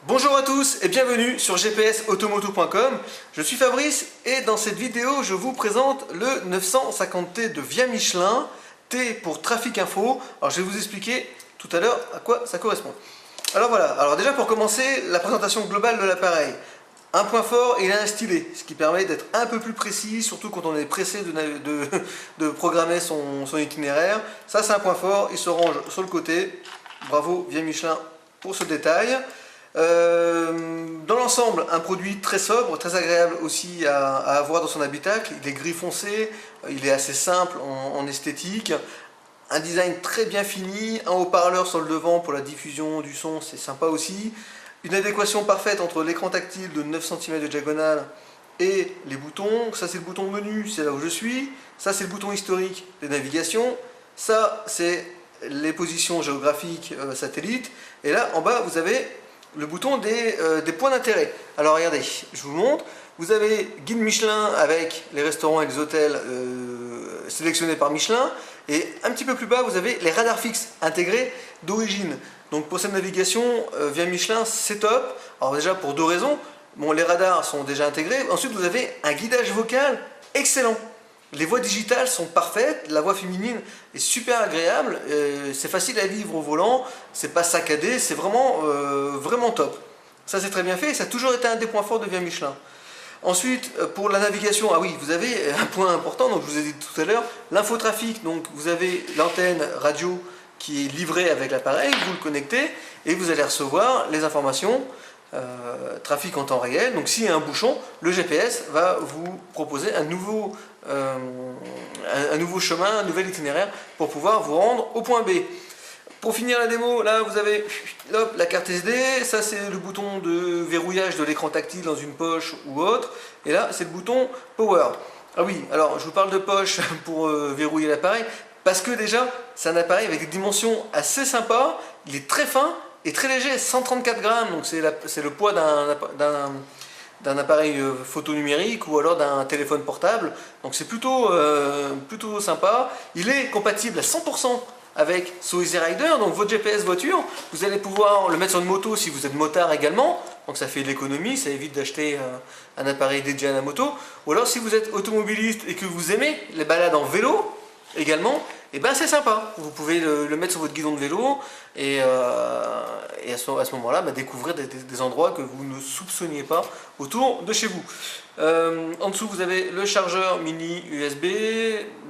Bonjour à tous et bienvenue sur gpsautomoto.com. Je suis Fabrice et dans cette vidéo je vous présente le 950T de Via Michelin, T pour Trafic Info. Alors je vais vous expliquer tout à l'heure à quoi ça correspond. Alors voilà, alors déjà pour commencer, la présentation globale de l'appareil. Un point fort, il a un stylet, ce qui permet d'être un peu plus précis, surtout quand on est pressé de programmer son itinéraire. Ça c'est un point fort, il se range sur le côté. Bravo Via Michelin pour ce détail. Dans l'ensemble, un produit très sobre, très agréable aussi à avoir dans son habitacle. Il est gris foncé, il est assez simple en esthétique. Un design très bien fini, un haut-parleur sur le devant pour la diffusion du son, c'est sympa aussi. Une adéquation parfaite entre l'écran tactile de 9 cm de diagonale et les boutons. Ça c'est le bouton menu, c'est là où je suis. Ça c'est le bouton historique de navigation. Ça c'est les positions géographiques satellites. Et là en bas vous avez le bouton des points d'intérêt. Alors regardez, je vous montre. Vous avez guide Michelin avec les restaurants et les hôtels sélectionnés par Michelin. Et un petit peu plus bas, vous avez les radars fixes intégrés d'origine. Donc pour cette navigation via Michelin, c'est top. Alors déjà pour deux raisons. Bon, les radars sont déjà intégrés. Ensuite, vous avez un guidage vocal excellent. Les voix digitales sont parfaites, la voix féminine est super agréable, c'est facile à vivre au volant, c'est pas saccadé, c'est vraiment, vraiment top. Ça c'est très bien fait et ça a toujours été un des points forts de Via Michelin. Ensuite, pour la navigation, ah oui, vous avez un point important, donc je vous ai dit tout à l'heure, l'infotrafic, donc vous avez l'antenne radio qui est livrée avec l'appareil, vous le connectez et vous allez recevoir les informations. Trafic en temps réel, donc s'il y a un bouchon, le GPS va vous proposer un nouveau chemin, un nouvel itinéraire pour pouvoir vous rendre au point B. Pour finir la démo, là vous avez hop, la carte SD, ça c'est le bouton de verrouillage de l'écran tactile dans une poche ou autre, et là c'est le bouton Power. Ah oui, alors je vous parle de poche pour verrouiller l'appareil, parce que déjà c'est un appareil avec des dimensions assez sympas, il est très fin, et très léger, 134 grammes, donc c'est le poids d'un appareil photo numérique ou alors d'un téléphone portable, donc c'est plutôt sympa. Il est compatible à 100% avec So Easy Rider, donc votre GPS voiture, vous allez pouvoir le mettre sur une moto si vous êtes motard également, donc ça fait de l'économie, ça évite d'acheter un appareil dédié à la moto, ou alors si vous êtes automobiliste et que vous aimez les balades en vélo également, et ben c'est sympa, vous pouvez le mettre sur votre guidon de vélo et à ce moment-là découvrir des endroits que vous ne soupçonniez pas autour de chez vous. En dessous vous avez le chargeur mini USB,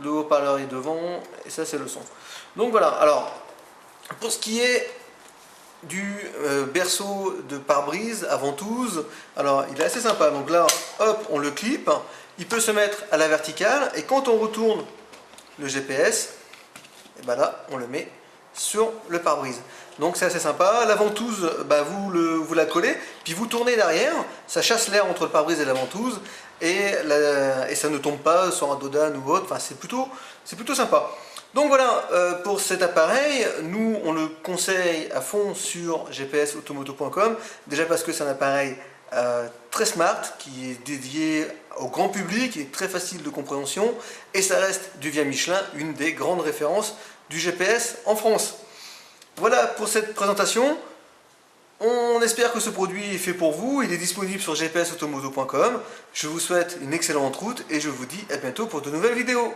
le haut-parleur est devant et ça c'est le son. Donc voilà, alors pour ce qui est du berceau de pare-brise à ventouse, alors il est assez sympa, donc là hop on le clip, il peut se mettre à la verticale et quand on retourne le GPS, et ben là on le met sur le pare-brise. Donc c'est assez sympa. La ventouse, vous la collez, puis vous tournez derrière, ça chasse l'air entre le pare-brise et la ventouse, et ça ne tombe pas sur un dodane ou autre, enfin c'est plutôt sympa. Donc voilà, pour cet appareil, nous on le conseille à fond sur gpsautomoto.com, déjà parce que c'est un appareil très smart, qui est dédié au grand public, et très facile de compréhension, et ça reste du Via Michelin, une des grandes références du GPS en France. Voilà pour cette présentation, on espère que ce produit est fait pour vous, il est disponible sur gpsautomoto.com, je vous souhaite une excellente route et je vous dis à bientôt pour de nouvelles vidéos.